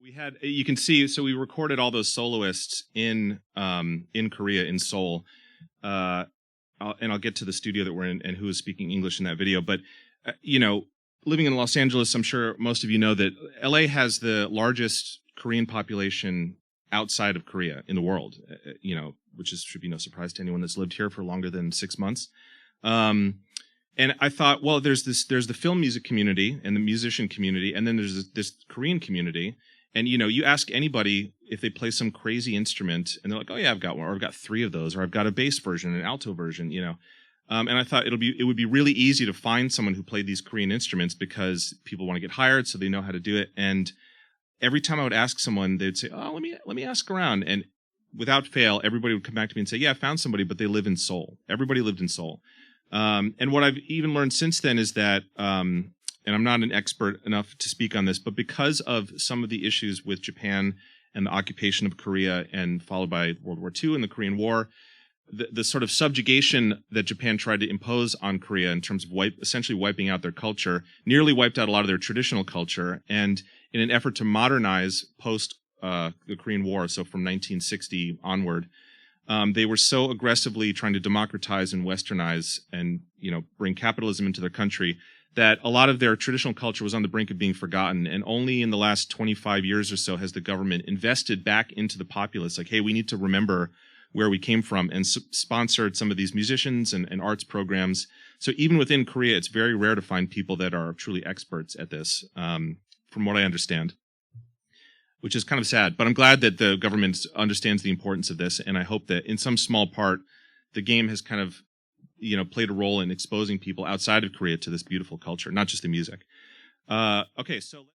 We had, you can see, so we recorded all those soloists in Korea, in Seoul. And I'll get to the studio that we're in and who is speaking English in that video. But, living in Los Angeles, I'm sure most of you know that LA has the largest Korean population outside of Korea in the world, which should be no surprise to anyone that's lived here for longer than 6 months. And I thought, well, there's the film music community and the musician community, and then there's this Korean community. And, you ask anybody if they play some crazy instrument, and they're like, oh, yeah, I've got one, or I've got 3 of those, or I've got a bass version, an alto version, And I thought it would be really easy to find someone who played these Korean instruments because people want to get hired, so they know how to do it. And every time I would ask someone, they'd say, oh, let me ask around. And without fail, everybody would come back to me and say, yeah, I found somebody, but they live in Seoul. Everybody lived in Seoul. And what I've even learned since then is that, and I'm not an expert enough to speak on this, but because of some of the issues with Japan and the occupation of Korea, and followed by World War II and the Korean War, the sort of subjugation that Japan tried to impose on Korea in terms of essentially wiping out their culture, nearly wiped out a lot of their traditional culture. And in an effort to modernize post the Korean War, so from 1960 onward, they were so aggressively trying to democratize and westernize and, bring capitalism into their country that a lot of their traditional culture was on the brink of being forgotten. And only in the last 25 years or so has the government invested back into the populace. Like, hey, we need to remember where we came from, and sponsored some of these musicians and arts programs. So even within Korea, it's very rare to find people that are truly experts at this, from what I understand, which is kind of sad. But I'm glad that the government understands the importance of this, and I hope that in some small part, the game has kind of, played a role in exposing people outside of Korea to this beautiful culture, not just the music. Okay, so